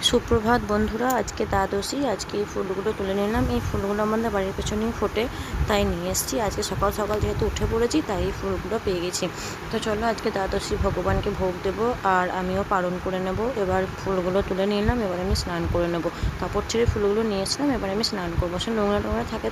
সুপ্রভাত বন্ধুরা, আজকে দ্বাদশী। আজকে এই ফুলগুলো তুলে নিলাম। এই ফুলগুলো আমাদের বাড়ির পেছনেই ফোটে, তাই নিয়ে এসেছি। আজকে সকাল সকাল যেহেতু উঠে পড়েছি, তাই এই ফুলগুলো পেয়ে গেছি। তো চলো আজকে দ্বাদশী ভগবানকে ভোগ দেবো, আর আমিও পালন করে নেব। এবার ফুলগুলো তুলে নিলাম, এবার আমি স্নান করে নেব। কাপড় ছেড়ে ফুলগুলো নিয়ে এসলাম, এবার আমি স্নান করবো। সে নোংরা টোংরা থাকে,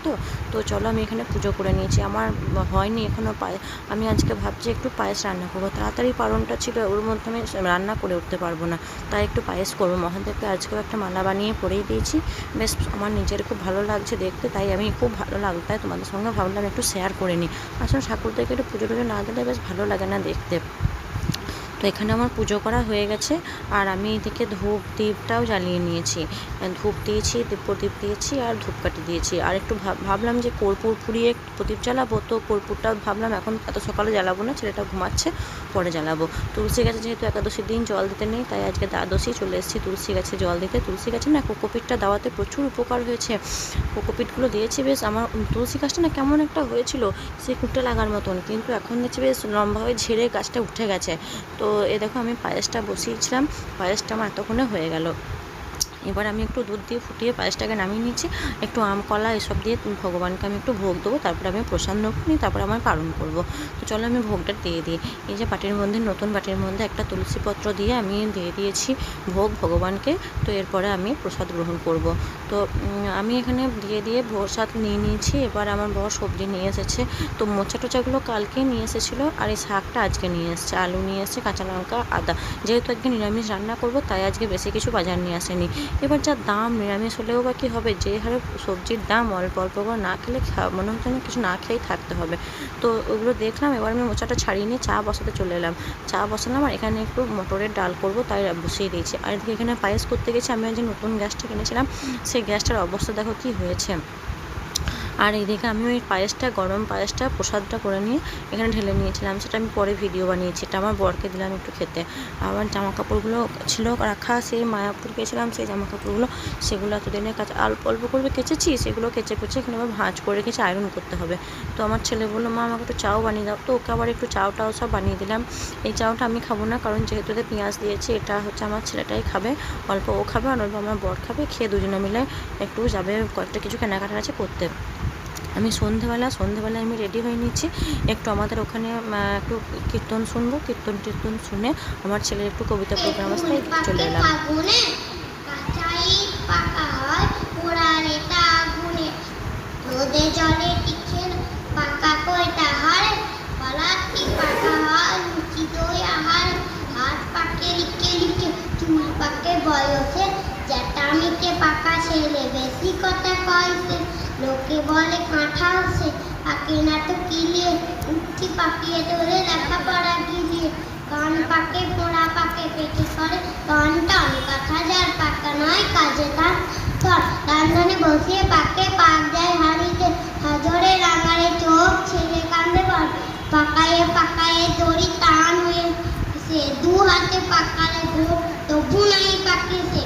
তো চলো আমি এখানে পুজো করে নিয়েছি। আমার হয়নি এখনও পায়ে। আমি আজকে ভাবছি একটু পায়েস রান্না করবো। তাড়াতাড়ি পালনটা ছিল, ওর মধ্যে আমি রান্না করে উঠতে পারবো না, তাই একটু পায়েস করবো। মহাদেবকে আজকেও একটা মালা বানিয়ে পরেই দিয়েছি। বেশ আমার নিজের খুব ভালো লাগছে দেখতে, তাই আমি খুব ভালো লাগলো, তাই তোমাদের সঙ্গে ভাবলাম একটু শেয়ার করে নিই। আসলে ঠাকুরদেরকে একটু পুজো টুজো না দিলে বেশ ভালো লাগে না দেখতে। তো এখানে আমার পুজো করা হয়ে গেছে, আর আমি এদিকে ধূপ দ্বীপটাও জ্বালিয়ে নিয়েছি। ধূপ দিয়েছি, প্রদীপ দিয়েছি, আর ধূপকাঠি দিয়েছি। আর একটু ভাবলাম যে কর্পূর পুড়িয়ে প্রদীপ জ্বালাবো। তো কর্পূরটাও ভাবলাম এখন এত সকালে জ্বালাবো না, ছেলেটা ঘুমাচ্ছে, পরে জ্বালাবো। তুলসী গাছে যেহেতু একাদশীর দিন জল দিতে নেই, তাই আজকে দ্বাদশী চলে এসেছি তুলসী গাছে জল দিতে। তুলসী গাছে না কোকোপিটটা দেওয়াতে প্রচুর উপকার হয়েছে। কোকোপিটগুলো দিয়েছি, বেশ আমার তুলসী গাছটা না কেমন একটা হয়েছিল, সে কুটে লাগার মতন, কিন্তু এখন দেখছি বেশ লম্বা হয়ে ঝেড়ে গাছটা উঠে গেছে। তো দেখো আমি পায়েসটা বসিয়েছিলাম, পায়েসটা আমার এতক্ষণে হয়ে গেল। এবার আমি একটু দুধ দিয়ে ফুটিয়ে পায়েসটাকে নামিয়ে নিচ্ছি। একটু আম কলা এসব দিয়ে ভগবানকে আমি একটু ভোগ দেবো, তারপরে আমি প্রসাদ নেবো, নিই তারপরে আমার পালন করবো। তো চলো আমি ভোগটা দিয়ে দিই। এই যে বাটির মধ্যে, নতুন বাটির মধ্যে একটা তুলসী পত্র দিয়ে আমি দিয়ে দিয়েছি ভোগ ভগবানকে। তো এরপরে আমি প্রসাদ গ্রহণ করব। তো আমি এখানে দিয়ে প্রসাদ নিয়ে নিয়েছি। এবার আমার বড় সবজি নিয়ে এসেছে। তো মোচা টোচাগুলো কালকে নিয়ে এসেছিলো, আর এই শাকটা আজকে নিয়ে এসেছে। আলু নিয়ে এসেছে, কাঁচা লঙ্কা, আদা। যেহেতু আজকে নিরামিষ রান্না করবো, তাই আজকে বেশি কিছু বাজার নিয়ে আসেনি। এবার যা দাম, নিরামিষ হলেও বা কী হবে, যে হারে সবজির দাম, অল্প অল্প করে না খেলে মনে হচ্ছে না কিছু না খেয়েই থাকতে হবে। তো ওগুলো দেখলাম। এবার আমি মোচাটা ছাড়িয়ে নিয়ে চা বসাতে চলে এলাম। চা বসালাম, আর এখানে একটু মটরের ডাল করব, তাই বসিয়ে দিয়েছি। আর এদিকে এখানে পায়েস করতে গেছি। আমি যে নতুন গ্যাসটা কিনেছিলাম, সেই গ্যাসটার অবস্থা দেখো কী হয়েছে। আর এইদিকে আমি ওই পায়েসটা, গরম পায়েসটা প্রসাদটা করে নিয়ে এখানে ঢেলে নিয়েছিলাম। সেটা আমি পরে ভিডিও বানিয়েছি। এটা আমার বরকে দিলাম একটু খেতে। আমার জামা কাপড়গুলো ছিল রাখা, সেই মায়াপুর গেছিলাম, সেই জামা কাপড়গুলো, সেগুলো এতদিনের কাছে অল্প অল্প করে কেচেছি। সেগুলো কেচে এখানে আবার ভাঁজ করে রেখেছি, আয়রন করতে হবে। তো আমার ছেলে বললো, মা আমাকে একটু চাও বানিয়ে দাও। তো ওকে আবার একটু চাওটাও সব বানিয়ে দিলাম। এই চাওটা আমি খাবো না, কারণ যেহেতু এতে পেঁয়াজ দিয়েছি। এটা হচ্ছে আমার ছেলেটাই খাবে, অল্প ও খাবে আর অল্প আমার বর খাবে। খেয়ে দুজনে মিলে একটু যাবে কয়েকটা কিছু কেনাকাটা আছে করতে। আমি সন্ধেবেলায় আমি রেডি হয়ে নিচ্ছি। একটু আমাদের ওখানে একটু কীর্তন শুনবো। কীর্তন শুনে আমার ছেলের একটু কবিতা প্রোগ্রাম আসতে চলে এলাম। বয়সে জ্যাঠামিকে পাকা ছেলে, বেশি কথা কইছে, লোকে বলে কাঁঠাল সে, পাকে না তো কিলিয়ে, উঠি পাকিয়ে ধরে লেখাপড়া গিলিয়ে, কান পাকে পোড়া পাকে পেটে করে টন টন, কথা যার পাকা নয় কাজে তার ধর, রান্ধানে বসিয়ে পাকে পাক যায় হাড়িতে, হাজরে রাঙারে চোখ ছেলে কান্দে বল, পাকায়ে দড়ি টান হয়ে সে, দু হাতে পাকালে ঘোর, তবু নাই পাকে সে,